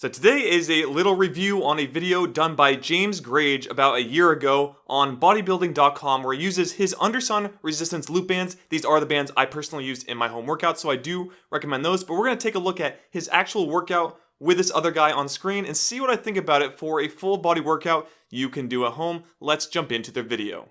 So today is a little review on a video done by James Grage about a year ago on bodybuilding.com, where he uses his UnderSun resistance loop bands. These are the bands I personally used in my home workout, so I do recommend those. But we're going to take a look at his actual workout with this other guy on screen and see what I think about it for a full body workout you can do at home. Let's jump into the video.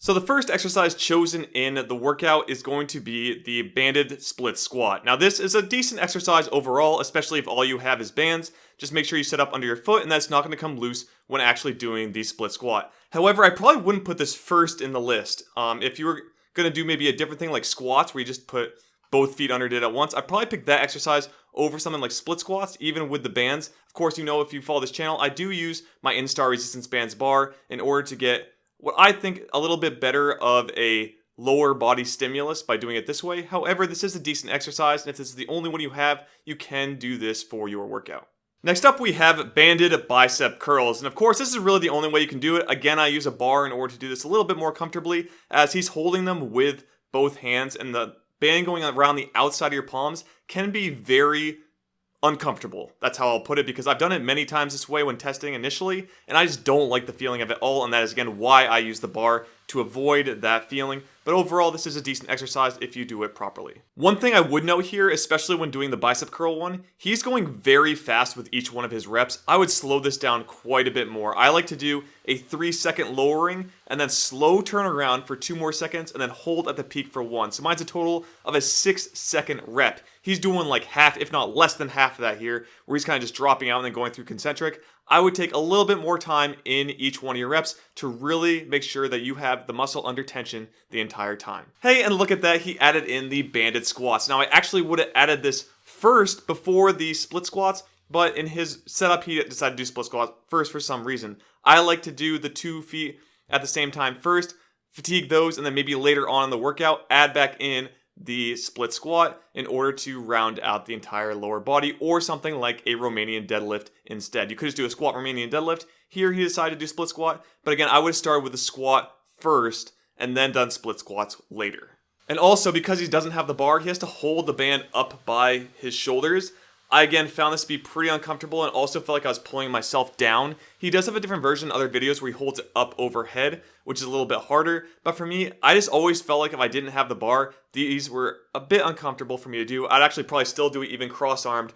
So the first exercise chosen in the workout is going to be the banded split squat. Now this is a decent exercise overall, especially if all you have is bands. Just make sure you set up under your foot and that's not going to come loose when actually doing the split squat. However, I probably wouldn't put this first in the list. If you were going to do maybe a different thing like squats where you just put both feet under it at once, I'd probably pick that exercise over something like split squats, even with the bands. Of course, you know, if you follow this channel, I do use my Instar resistance bands bar in order to get what I think a little bit better of a lower body stimulus by doing it this way. However, this is a decent exercise, and if this is the only one you have, you can do this for your workout. Next up, we have banded bicep curls. And of course, this is really the only way you can do it. Again, I use a bar in order to do this a little bit more comfortably, as he's holding them with both hands, and the band going around the outside of your palms can be very uncomfortable. That's how I'll put it, because I've done it many times this way when testing initially, and I just don't like the feeling of it all, and that is again why I use the bar, to avoid that feeling. But overall, this is a decent exercise if you do it properly. One thing I would note here, especially when doing the bicep curl one, he's going very fast with each one of his reps. I would slow this down quite a bit more. I like to do a 3-second lowering and then slow turn around for 2 more seconds and then hold at the peak for 1. So mine's a total of a 6-second rep. He's doing like half, if not less than half of that here, where he's kind of just dropping out and then going through concentric. I would take a little bit more time in each one of your reps to really make sure that you have the muscle under tension the entire time. Hey, and look at that, he added in the banded squats. Now I actually would have added this first before the split squats, but in his setup he decided to do split squats first for some reason. I like to do the 2 feet at the same time first, fatigue those, and then maybe later on in the workout add back in the split squat in order to round out the entire lower body, or something like a Romanian deadlift instead. You could just do a squat Romanian deadlift. Here he decided to do split squat, but again, I would have started with the squat first and then done split squats later. And also, because he doesn't have the bar, he has to hold the band up by his shoulders. I again found this to be pretty uncomfortable and also felt like I was pulling myself down. He does have a different version in other videos where he holds it up overhead, which is a little bit harder. But for me, I just always felt like if I didn't have the bar, these were a bit uncomfortable for me to do. I'd actually probably still do it even cross-armed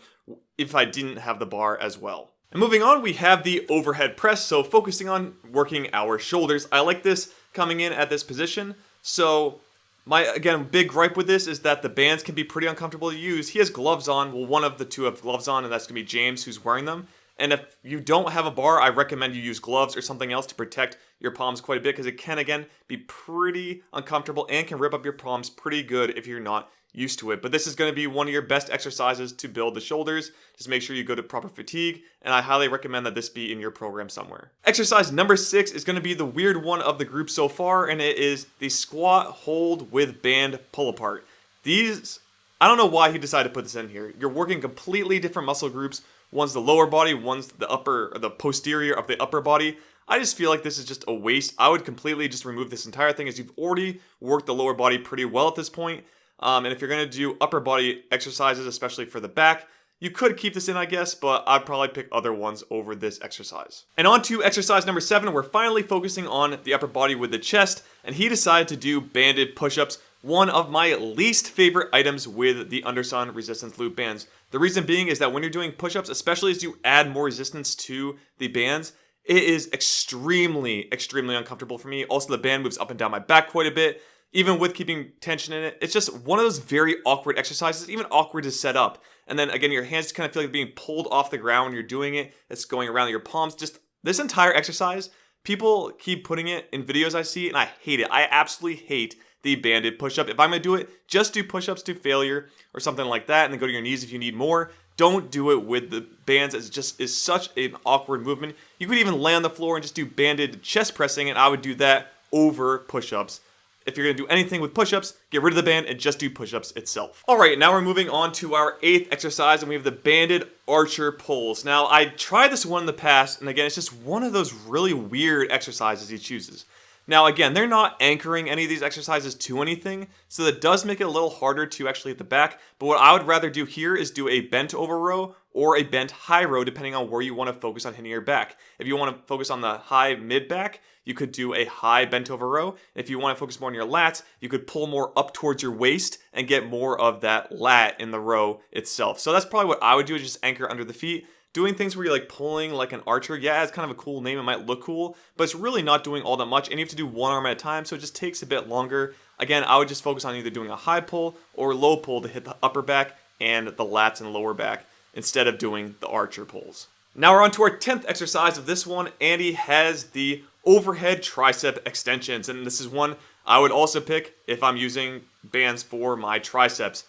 if I didn't have the bar as well. And moving on, we have the overhead press. So focusing on working our shoulders. I like this coming in at this position. So my, again, big gripe with this is that the bands can be pretty uncomfortable to use. He has gloves on. Well, one of the two have gloves on, and that's going to be James who's wearing them. And if you don't have a bar, I recommend you use gloves or something else to protect your palms quite a bit, because it can, again, be pretty uncomfortable and can rip up your palms pretty good if you're not used to it. But this is going to be one of your best exercises to build the shoulders. Just make sure you go to proper fatigue, and I highly recommend that this be in your program somewhere. Exercise number 6 is going to be the weird one of the group so far, and it is the squat hold with band pull apart. These, I don't know why he decided to put this in here. You're working completely different muscle groups. One's the lower body, one's the upper, or the posterior of the upper body. I just feel like this is just a waste. I would completely just remove this entire thing, as you've already worked the lower body pretty well at this point. And if you're going to do upper body exercises, especially for the back, you could keep this in, I guess, but I'd probably pick other ones over this exercise. And on to exercise number 7, we're finally focusing on the upper body with the chest, and he decided to do banded push-ups, one of my least favorite items with the UnderSun resistance loop bands. The reason being is that when you're doing push-ups, especially as you add more resistance to the bands, it is extremely uncomfortable for me. Also, the band moves up and down my back quite a bit. Even with keeping tension in it, it's just one of those very awkward exercises, even awkward to set up. And then again, your hands kind of feel like being pulled off the ground when you're doing it. It's going around your palms. Just this entire exercise, people keep putting it in videos I see, and I hate it. I absolutely hate the banded push-up. If I'm going to do it, just do push-ups to failure or something like that, and then go to your knees if you need more. Don't do it with the bands. It just is such an awkward movement. You could even lay on the floor and just do banded chest pressing, and I would do that over push-ups. If you're going to do anything with push-ups, get rid of the band and just do push-ups itself. All right, now we're moving on to our 8th exercise, and we have the banded archer pulls. Now, I tried this one in the past, and again, it's just one of those really weird exercises he chooses. Now, again, they're not anchoring any of these exercises to anything, so that does make it a little harder to actually hit the back. But what I would rather do here is do a bent over row or a bent high row depending on where you want to focus on hitting your back. If you want to focus on the high mid back, you could do a high bent over row. If you want to focus more on your lats, you could pull more up towards your waist and get more of that lat in the row itself. So that's probably what I would do, is just anchor under the feet. Doing things where you're like pulling like an archer, yeah, it's kind of a cool name, it might look cool, but it's really not doing all that much, and you have to do one arm at a time, so it just takes a bit longer. Again, I would just focus on either doing a high pull or low pull to hit the upper back and the lats and lower back instead of doing the archer pulls. Now we're on to our 10th exercise of this one. Andy has the overhead tricep extensions, and this is one I would also pick if I'm using bands for my triceps.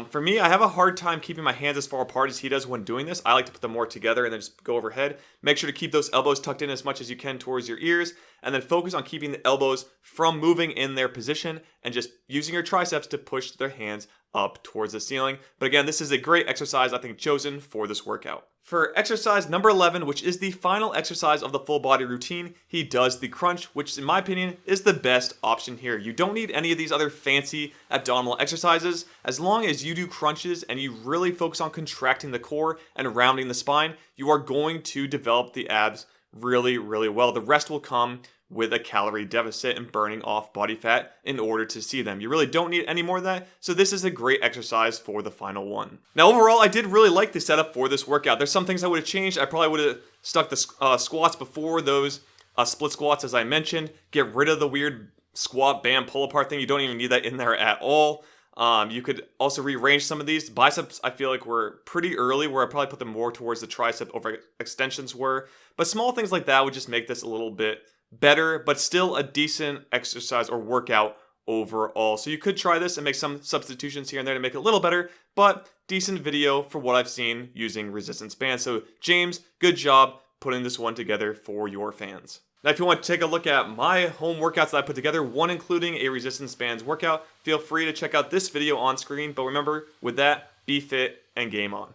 For me, I have a hard time keeping my hands as far apart as he does when doing this. I like to put them more together and then just go overhead. Make sure to keep those elbows tucked in as much as you can towards your ears, and then focus on keeping the elbows from moving in their position and just using your triceps to push their hands up towards the ceiling. But again, this is a great exercise, I think, chosen for this workout. For exercise number 11, which is the final exercise of the full body routine, he does the crunch, which in my opinion is the best option here. You don't need any of these other fancy abdominal exercises. As long as you do crunches and you really focus on contracting the core and rounding the spine, you are going to develop the abs really, really well. The rest will come with a calorie deficit and burning off body fat in order to see them. You really don't need any more of that, so this is a great exercise for the final one. Now overall, I did really like the setup for this workout. There's some things I would have changed. I probably would have stuck the squats before those split squats, as I mentioned. Get rid of the weird squat band pull apart thing. You don't even need that in there at all. You could also rearrange some of these. Biceps, I feel like, were pretty early, where I probably put them more towards the tricep over extensions were. But small things like that would just make this a little bit better, but still a decent exercise or workout overall. So you could try this and make some substitutions here and there to make it a little better, but decent video for what I've seen using resistance bands. So James, good job putting this one together for your fans. Now, if you want to take a look at my home workouts that I put together, one including a resistance bands workout, feel free to check out this video on screen. But remember, with that, be fit and game on.